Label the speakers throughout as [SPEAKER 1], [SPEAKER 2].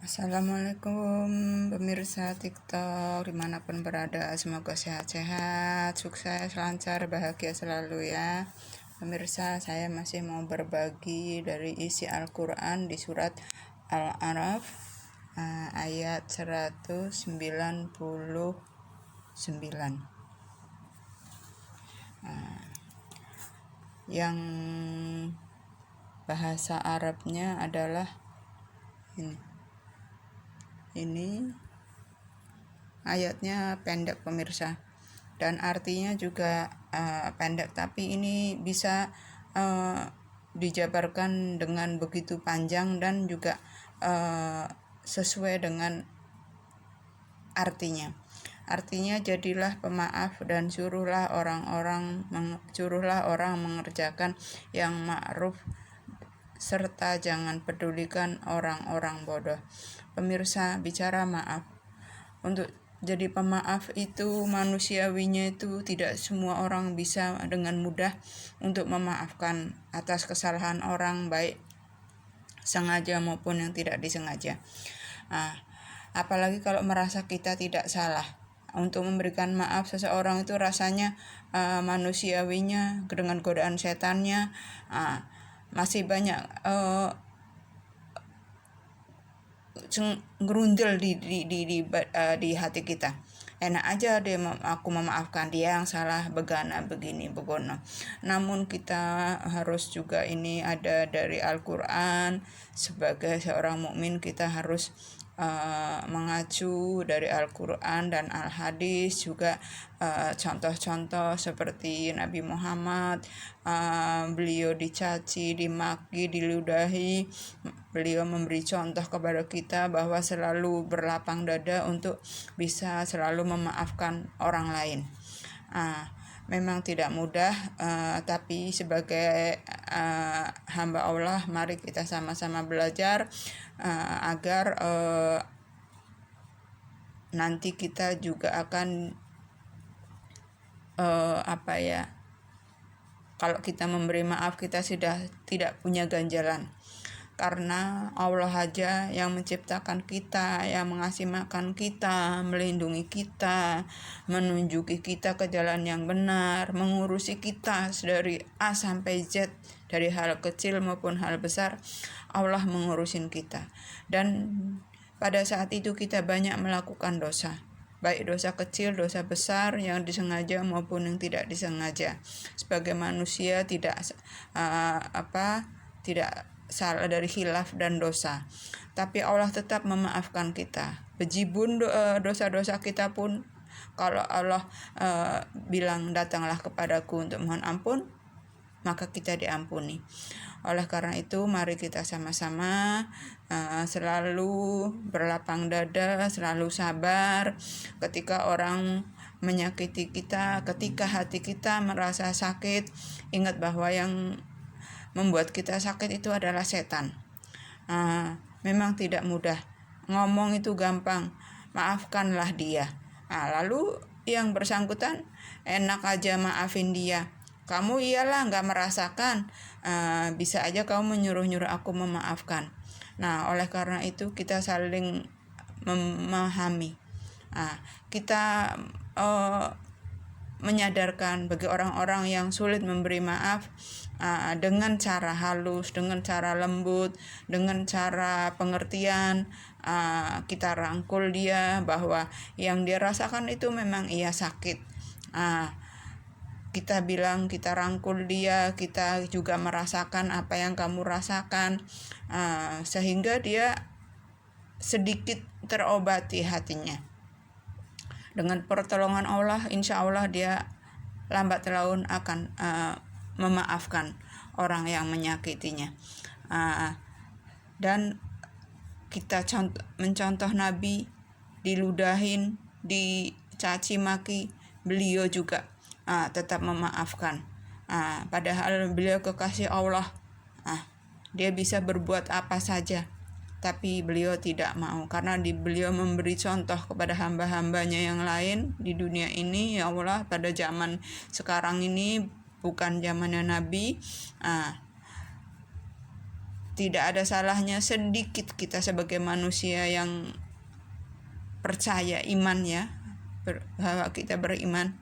[SPEAKER 1] Assalamualaikum pemirsa TikTok dimanapun berada, semoga sehat-sehat, sukses, lancar, bahagia selalu ya. Pemirsa, saya masih mau berbagi dari isi Al-Quran di surat Al-A'raf ayat 199, yang bahasa Arabnya adalah ini ayatnya pendek pemirsa, dan artinya juga pendek, tapi ini bisa dijabarkan dengan begitu panjang dan juga sesuai dengan artinya. Artinya, jadilah pemaaf dan suruhlah orang mengerjakan yang ma'ruf, serta jangan pedulikan orang-orang bodoh. Pemirsa, bicara maaf, untuk jadi pemaaf itu manusiawinya itu tidak semua orang bisa dengan mudah untuk memaafkan atas kesalahan orang, baik sengaja maupun yang tidak disengaja. Apalagi kalau merasa kita tidak salah. Untuk memberikan maaf seseorang itu rasanya manusiawinya dengan godaan setannya masih banyak ngerundel di hati kita. Enak aja aku memaafkan dia yang salah begana begini begono. Namun kita harus juga, ini ada dari Al-Quran, sebagai seorang mukmin kita harus mengacu dari Al-Quran dan Al-Hadis, juga contoh-contoh seperti Nabi Muhammad, beliau dicaci, dimaki, diludahi, beliau memberi contoh kepada kita bahwa selalu berlapang dada untuk bisa selalu memaafkan orang lain. Memang tidak mudah, tapi sebagai hamba Allah, mari kita sama-sama belajar agar nanti kita juga akan kalau kita memberi maaf, kita sudah tidak punya ganjalan, karena Allah aja yang menciptakan kita, yang mengasih makan kita, melindungi kita, menunjuki kita ke jalan yang benar, mengurusi kita dari A sampai Z, dari hal kecil maupun hal besar. Allah mengurusin kita, dan pada saat itu kita banyak melakukan dosa, baik dosa kecil, dosa besar, yang disengaja maupun yang tidak disengaja. Sebagai manusia tidak salah dari khilaf dan dosa, tapi Allah tetap memaafkan kita. Bejibun dosa-dosa kita pun, kalau Allah bilang datanglah kepadaku untuk mohon ampun, maka kita diampuni. Oleh karena itu, mari kita sama-sama selalu berlapang dada, selalu sabar ketika orang menyakiti kita, ketika hati kita merasa sakit. Ingat bahwa yang membuat kita sakit itu adalah setan. Memang tidak mudah, ngomong itu gampang, maafkanlah dia. Lalu yang bersangkutan enak aja maafin dia. Kamu iyalah gak merasakan, bisa aja kamu menyuruh-nyuruh aku memaafkan. Oleh karena itu kita saling memahami. Kita menyadarkan bagi orang-orang yang sulit memberi maaf, dengan cara halus, dengan cara lembut, dengan cara pengertian, kita rangkul dia bahwa yang dia rasakan itu memang ia sakit. Kita bilang, kita rangkul dia, kita juga merasakan apa yang kamu rasakan, sehingga dia sedikit terobati hatinya. Dengan pertolongan Allah, insya Allah dia lambat laun akan memaafkan orang yang menyakitinya. Dan kita mencontoh Nabi, diludahin, dicaci maki, beliau juga tetap memaafkan. Padahal beliau kekasih Allah, dia bisa berbuat apa saja, tapi beliau tidak mau, karena beliau memberi contoh kepada hamba-hambanya yang lain di dunia ini. Ya Allah, pada zaman sekarang ini bukan zamannya Nabi, Tidak ada salahnya sedikit kita sebagai manusia yang percaya iman ya, bahwa kita beriman,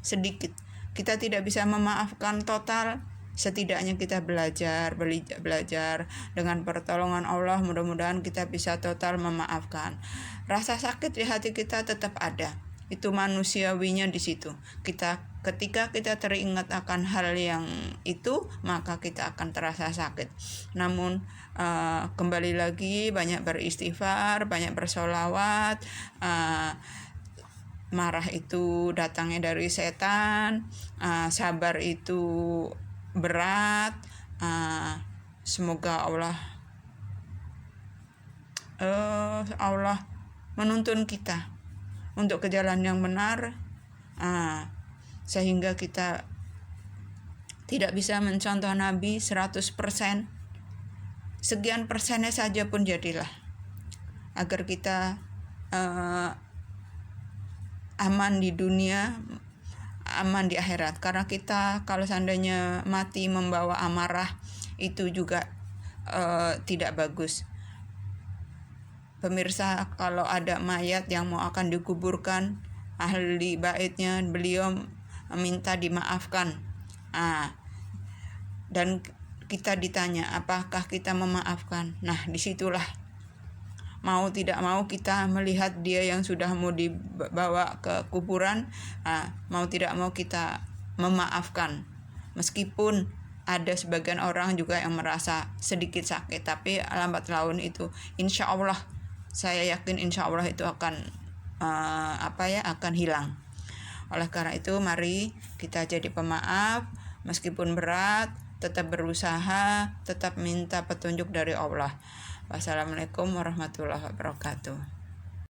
[SPEAKER 1] sedikit. Kita tidak bisa memaafkan total, setidaknya kita belajar dengan pertolongan Allah, mudah-mudahan kita bisa total memaafkan. Rasa sakit di hati kita tetap ada, itu manusiawinya di situ. Ketika kita teringat akan hal yang itu, maka kita akan terasa sakit. Namun kembali lagi, banyak beristighfar, banyak bersolawat. Marah itu datangnya dari setan, sabar itu berat. Semoga Allah menuntun kita untuk ke jalan yang benar, sehingga kita tidak bisa mencontoh Nabi 100%, sekian persennya saja pun jadilah, agar kita aman di dunia, aman di akhirat. Karena kita kalau seandainya mati membawa amarah, itu juga tidak bagus. Pemirsa, kalau ada mayat yang mau akan dikuburkan, ahli baitnya beliau minta dimaafkan. Dan kita ditanya, apakah kita memaafkan? Nah, disitulah mau tidak mau kita melihat dia yang sudah mau dibawa ke kuburan, mau tidak mau kita memaafkan. Meskipun ada sebagian orang juga yang merasa sedikit sakit, tapi lambat laun itu insya Allah, saya yakin insya Allah itu akan akan hilang. Oleh karena itu, mari kita jadi pemaaf, meskipun berat, tetap berusaha, tetap minta petunjuk dari Allah. Wassalamualaikum warahmatullahi wabarakatuh.